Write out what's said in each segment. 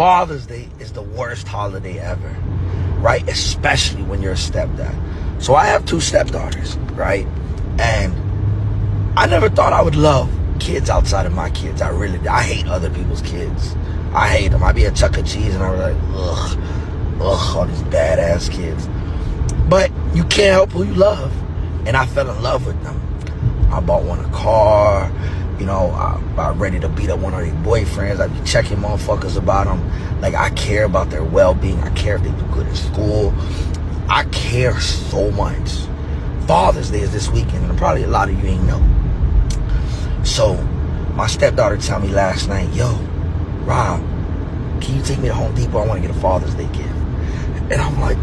Father's Day is the worst holiday ever, right? Especially when you're a stepdad. So I have 2 stepdaughters, right? And I never thought I would love kids outside of my kids. I hate other people's kids. I hate them. I'd be at Chuck E. Cheese and I was like, ugh, all these badass kids. But you can't help who you love. And I fell in love with them. I bought one a car. You know, I'm ready to beat up one of their boyfriends. I be checking motherfuckers about them. Like, I care about their well-being. I care if they do good in school. I care so much. Father's Day is this weekend, and probably a lot of you ain't know. So, my stepdaughter tell me last night, yo, Rob, can you take me to Home Depot? I want to get a Father's Day gift. And I'm like,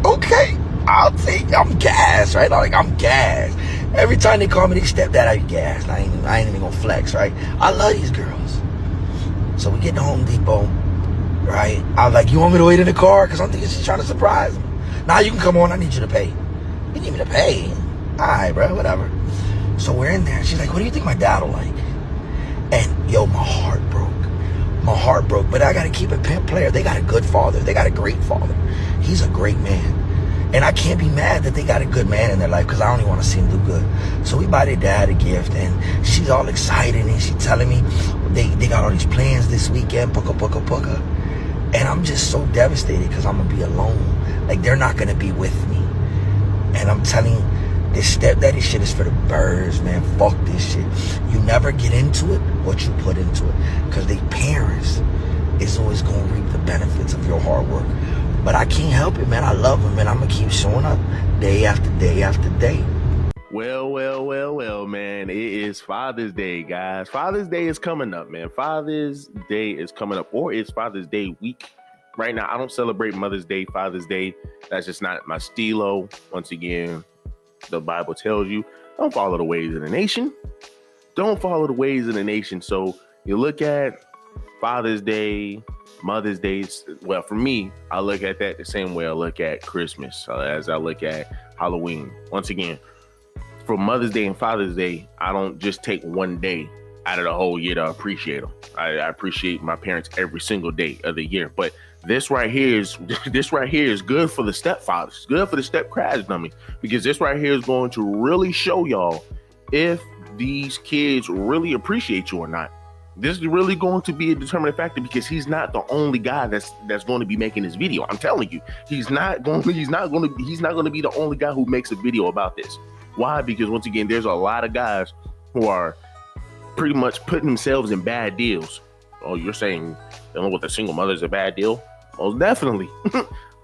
okay, I'm gassed, right? I'm gassed. Every time they call me their stepdad, I be gassed. I ain't even gonna flex, right? I love these girls. So we get to Home Depot, right? I'm like, you want me to wait in the car? Because I'm thinking she's trying to surprise me. Now you can come on, I need you to pay. You need me to pay? All right, bro, whatever. So we're in there. She's like, what do you think my dad will like? And yo, my heart broke. My heart broke. But I got to keep it pimp player. They got a good father. They got a great father. He's a great man. And I can't be mad that they got a good man in their life because I only want to see him do good. So we buy their dad a gift, and she's all excited, and she's telling me they got all these plans this weekend, pucka. And I'm just so devastated because I'm going to be alone. Like, they're not going to be with me. And I'm telling you, this stepdaddy shit is for the birds, man. Fuck this shit. You never get into it what you put into it. Because they parents is always going to reap the benefits of your hard work. But I can't help it, man. I love them, and I'm going to keep showing up day after day after day. Well, man. It is Father's Day, guys. Father's Day is coming up, man. Father's Day is coming up, or it's Father's Day week. Right now, I don't celebrate Mother's Day, Father's Day. That's just not my stilo. Once again, the Bible tells you, don't follow the ways of the nation. Don't follow the ways of the nation. So you look at Father's Day, Mother's Day. Well, for me, I look at that the same way I look at Christmas, as I look at Halloween. Once again, for Mother's Day and Father's Day, I don't just take one day out of the whole year to appreciate them. I appreciate my parents every single day of the year. But this right here is good for the stepfathers. It's good for the step crash dummies, because this right here is going to really show y'all if these kids really appreciate you or not. This is really going to be a determining factor, because he's not the only guy that's going to be making this video. I'm telling you, he's not going to be the only guy who makes a video about this. Why? Because once again, there's a lot of guys who are pretty much putting themselves in bad deals. Oh, you're saying dealing with a single mother is a bad deal? Most definitely.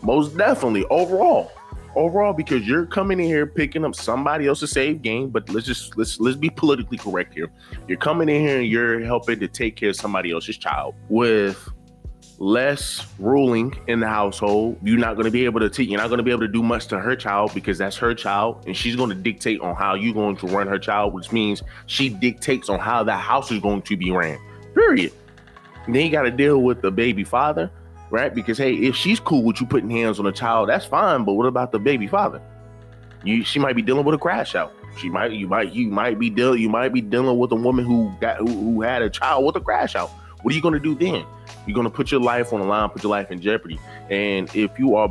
Most definitely. Overall, because you're coming in here picking up somebody else's save game. But let's be politically correct here. You're coming in here and you're helping to take care of somebody else's child with less ruling in the household. You're not going to be able to do much to her child, because that's her child, and she's going to dictate on how you're going to run her child, which means she dictates on how the house is going to be ran. Period. And then you got to deal with the baby father, right? Because hey, if she's cool with you putting hands on a child, that's fine. But what about the baby father? She might be dealing with a crash out. You might be dealing with a woman who had a child with a crash out. What are you going to do then? You're going to put your life on the line, put your life in jeopardy. And if you're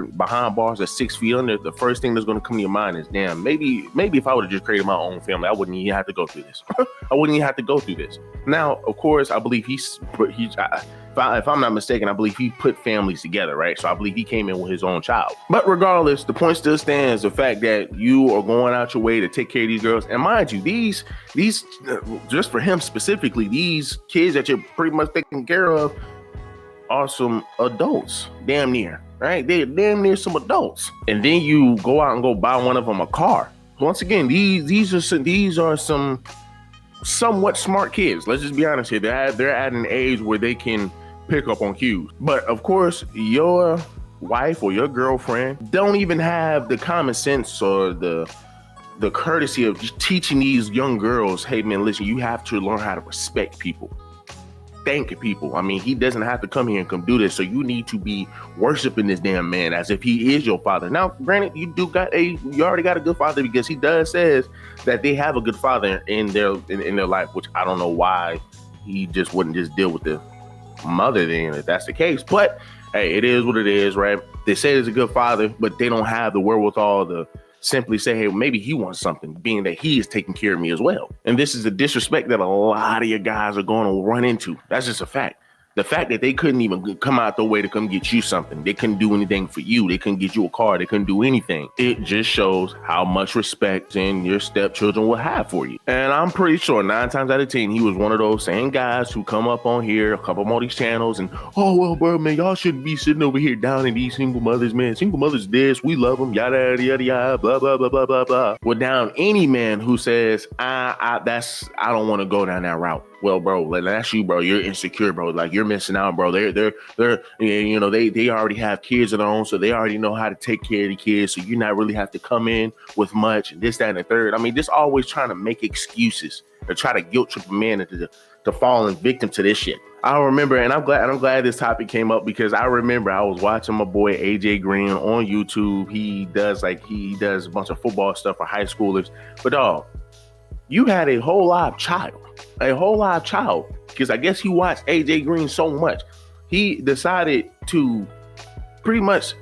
behind bars at 6 feet under, the first thing that's going to come to your mind is, damn, maybe if I would have just created my own family, I wouldn't even have to go through this. Now, of course, I believe if I'm not mistaken, I believe he put families together, right? So I believe he came in with his own child. But regardless, the point still stands, the fact that you are going out your way to take care of these girls. And mind you, these just for him specifically, these kids that you're pretty much taking care of are some adults, damn near, right? They're damn near some adults. And then you go out and go buy one of them a car. Once again, these are some somewhat smart kids. Let's just be honest here. They're at an age where they can pick up on cues. But of course, your wife or your girlfriend don't even have the common sense or the courtesy of just teaching these young girls, hey man, listen, you have to learn how to respect people. Thank people. I mean, he doesn't have to come here and come do this. So you need to be worshiping this damn man as if he is your father. Now, granted, you already got a good father, because he does says that they have a good father in their life, which I don't know why he just wouldn't just deal with mother then, if that's the case. But hey, it is what it is, right? They say he's a good father, but they don't have the wherewithal to simply say, hey, maybe he wants something, being that he is taking care of me as well. And this is the disrespect that a lot of your guys are going to run into. That's just a fact. The fact that they couldn't even come out their way to come get you something. They couldn't do anything for you. They couldn't get you a car. They couldn't do anything. It just shows how much respect your stepchildren will have for you. And I'm pretty sure 9 times out of 10, he was one of those same guys who come up on here, a couple more of these channels, and, oh, well, bro, man, y'all shouldn't be sitting over here down in these single mothers, man. Single mothers this, we love them, yada, yada, yada, yada, blah, blah, blah, blah, blah, blah. Well, down any man who says, I don't want to go down that route. Well, bro, that's you, bro. You're insecure, bro. Like, you're missing out, bro. They're you know, they already have kids of their own, so they already know how to take care of the kids. So you not really have to come in with much and this, that, and the third. I mean, just always trying to make excuses or try to guilt trip a man into falling victim to this shit. I remember, and I'm glad this topic came up, because I remember I was watching my boy AJ Green on YouTube. He does a bunch of football stuff for high schoolers. But dog, you had a whole live child, because I guess he watched AJ Green so much, he decided to pretty much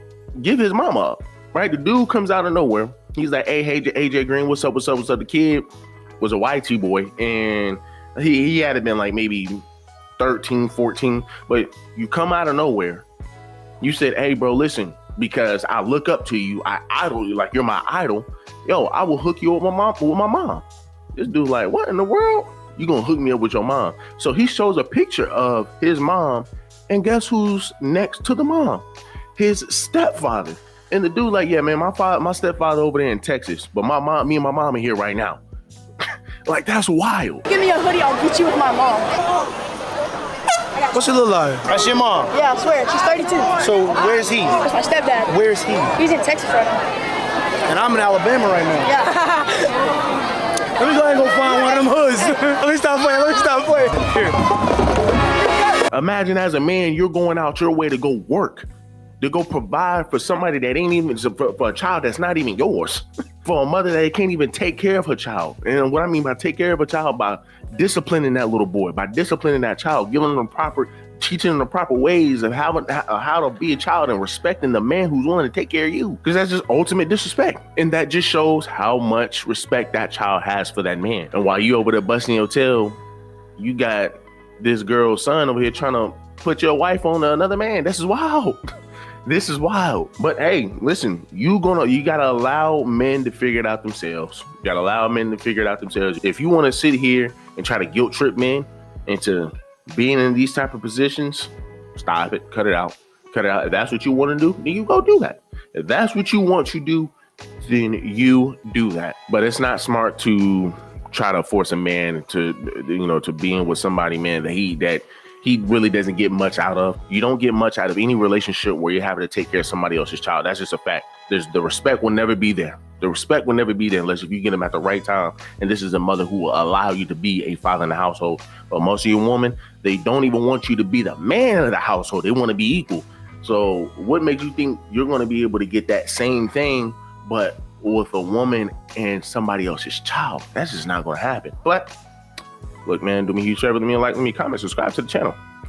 give his mama up, right? The dude comes out of nowhere. He's like, hey, AJ Green, what's up? The kid was a YT boy, and he had been like maybe 13, 14, but you come out of nowhere. You said, hey, bro, listen, because I look up to you, I idol you, like you're my idol. Yo, I will hook you up with my mom. This dude like, what in the world? You gonna hook me up with your mom? So he shows a picture of his mom, and guess who's next to the mom? His stepfather. And the dude like, yeah, man, my stepfather over there in Texas, but me and my mom are here right now. Like, that's wild. Give me a hoodie, I'll get you with my mom. What's she look like? That's your mom? Yeah, I swear, she's 32. So where's he? That's my stepdad. Where's he? He's in Texas right now. And I'm in Alabama right now. Yeah. Let me go ahead and go find one of them hoods. Let me stop playing. Here. Imagine as a man, you're going out your way to go work, to go provide for somebody that ain't even, for a child that's not even yours, for a mother that can't even take care of her child. And what I mean by take care of a child, by disciplining that little boy, by disciplining that child, giving them teaching them the proper ways of how to be a child, and respecting the man who's willing to take care of you, because that's just ultimate disrespect. And that just shows how much respect that child has for that man. And while you over there busting your tail, you got this girl's son over here trying to put your wife on another man. This is wild. This is wild. But hey, listen, you gotta allow men to figure it out themselves. You gotta allow men to figure it out themselves. If you want to sit here and try to guilt trip men into being in these type of positions, stop it. Cut it out. If that's what you want to do, then you go do that. If that's what you want to do, then you do that. But it's not smart to try to force a man to being with somebody, man, that he really doesn't get much out of. You don't get much out of any relationship where you're having to take care of somebody else's child. That's just a fact. The respect will never be there. The respect will never be there unless if you get them at the right time. And this is a mother who will allow you to be a father in the household. But most of you women, they don't even want you to be the man of the household. They want to be equal. So what makes you think you're going to be able to get that same thing, but with a woman and somebody else's child? That's just not going to happen. But look, man, do me a huge favor, let me like, let me comment, subscribe to the channel.